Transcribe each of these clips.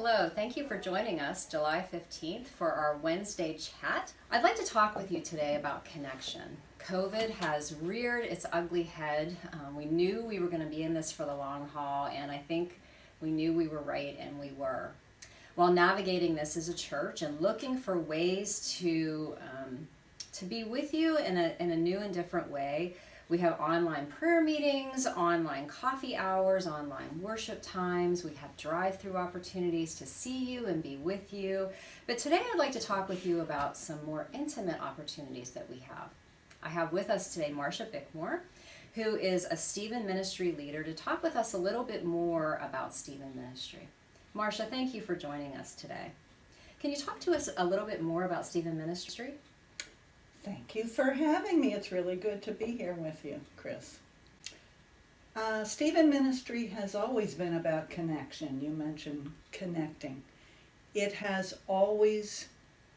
Hello, thank you for joining us July 15th for our Wednesday chat. I'd like to talk with you today about connection. COVID has reared its ugly head. We knew we were going to be in this for the long haul, and I think we knew we were right, and we were. While navigating this as a church and looking for ways to be with you in a new and different way, we have online prayer meetings, online coffee hours, online worship times. We have drive-through opportunities to see you and be with you. But today I'd like to talk with you about some more intimate opportunities that we have. I have with us today Marcia Bickmore, who is a Stephen Ministry leader, to talk with us a little bit more about Stephen Ministry. Marcia, thank you for joining us today. Can you talk to us a little bit more about Stephen Ministry? Thank you for having me. It's really good to be here with you, Chris. Stephen Ministry has always been about connection. You mentioned connecting. It has always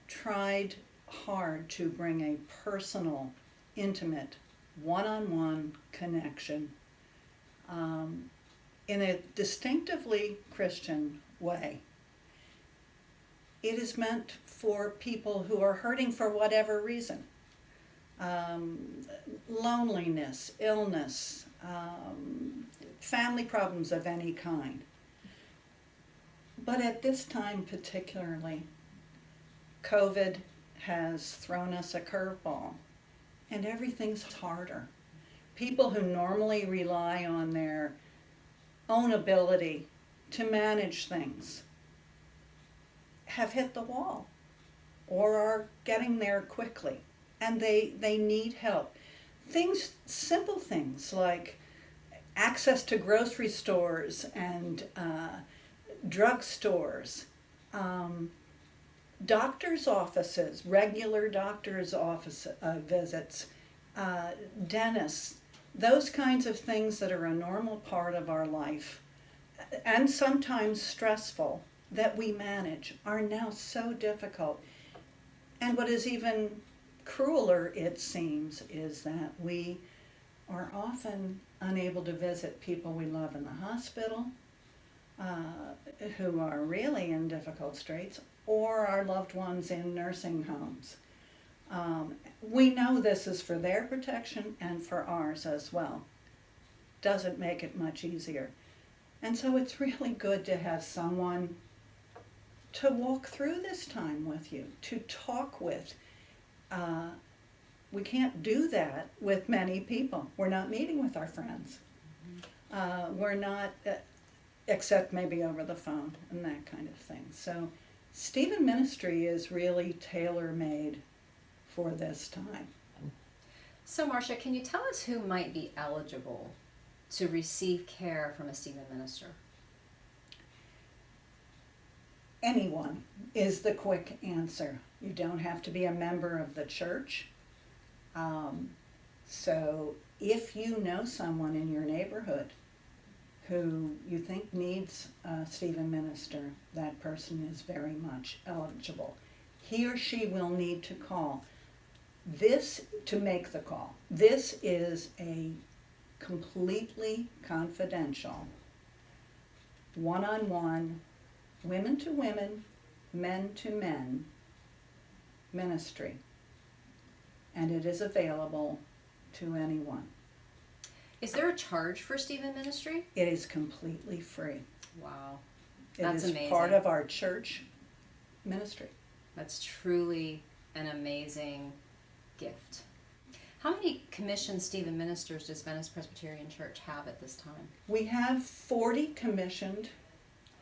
tried hard to bring a personal, intimate, one-on-one connection in a distinctively Christian way. It is meant for people who are hurting for whatever reason. Loneliness, illness, family problems of any kind. But at this time particularly, COVID has thrown us a curveball, and everything's harder. People who normally rely on their own ability to manage things have hit the wall or are getting there quickly, and they need help. Simple things like access to grocery stores and drug stores, doctor's offices, regular doctor's office visits, dentists, those kinds of things that are a normal part of our life and sometimes stressful that we manage are now so difficult. And what is even crueler, it seems, is that we are often unable to visit people we love in the hospital, who are really in difficult straits, or our loved ones in nursing homes. We know this is for their protection and for ours as well. Doesn't make it much easier. And so it's really good to have someone to walk through this time with you, to talk with. We can't do that with many people. We're not meeting with our friends. We're not, except maybe over the phone and that kind of thing. So Stephen Ministry is really tailor-made for this time. So Marcia, can you tell us who might be eligible to receive care from a Stephen minister? Anyone is the quick answer. You don't have to be a member of the church. So if you know someone in your neighborhood who you think needs a Stephen minister, that person is very much eligible. He or she will need to call to make the call. This is a completely confidential, one-on-one, women to women, men to men ministry, and it is available to anyone. Is there a charge for Stephen Ministry? It is completely free. Wow, That's amazing. Part of our church ministry. That's truly an amazing gift. How many commissioned Stephen ministers does Venice Presbyterian Church have at this time? We have 40 commissioned,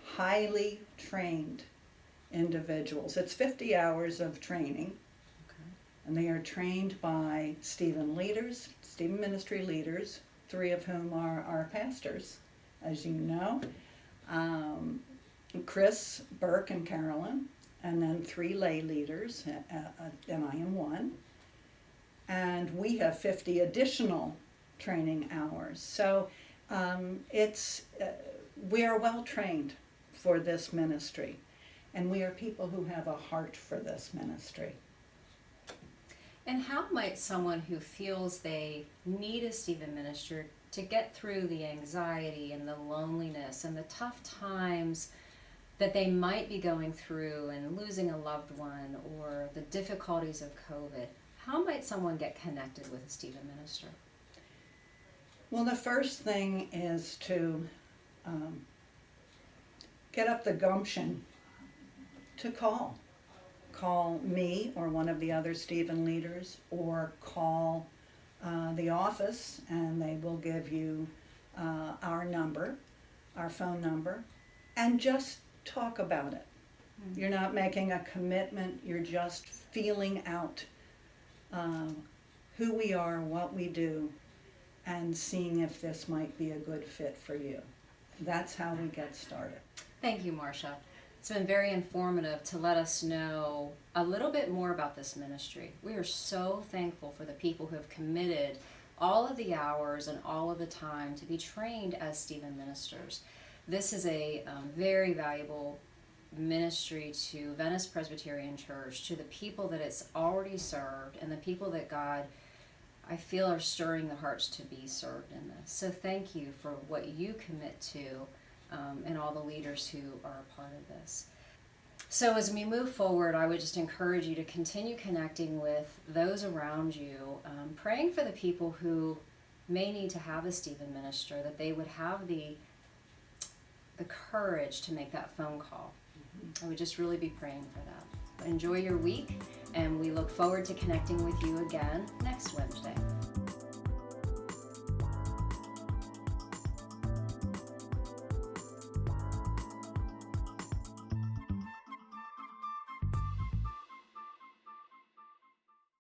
highly trained individuals. It's 50 hours of training, and they are trained by Stephen Ministry leaders, 3 of whom are our pastors, as you know, Chris, Burke, and Carolyn, and then 3 lay leaders, and I am one. And we have 50 additional training hours. So we are well trained for this ministry, and we are people who have a heart for this ministry. And how might someone who feels they need a Stephen minister to get through the anxiety and the loneliness and the tough times that they might be going through and losing a loved one or the difficulties of COVID, how might someone get connected with a Stephen minister? Well, the first thing is to get up the gumption to call. Call me or one of the other Stephen leaders, or call the office, and they will give you our number, our phone number, and just talk about it. Mm-hmm. You're not making a commitment, you're just feeling out who we are, what we do, and seeing if this might be a good fit for you. That's how we get started. Thank you, Marcia. It's been very informative to let us know a little bit more about this ministry. We are so thankful for the people who have committed all of the hours and all of the time to be trained as Stephen ministers. This is a very valuable ministry to Venice Presbyterian Church, to the people that it's already served and the people that God, I feel, are stirring the hearts to be served in this. So thank you for what you commit to and all the leaders who are a part of this. So as we move forward, I would just encourage you to continue connecting with those around you, praying for the people who may need to have a Stephen minister, that they would have the courage to make that phone call. I would just really be praying for that. Enjoy your week, and we look forward to connecting with you again next Wednesday.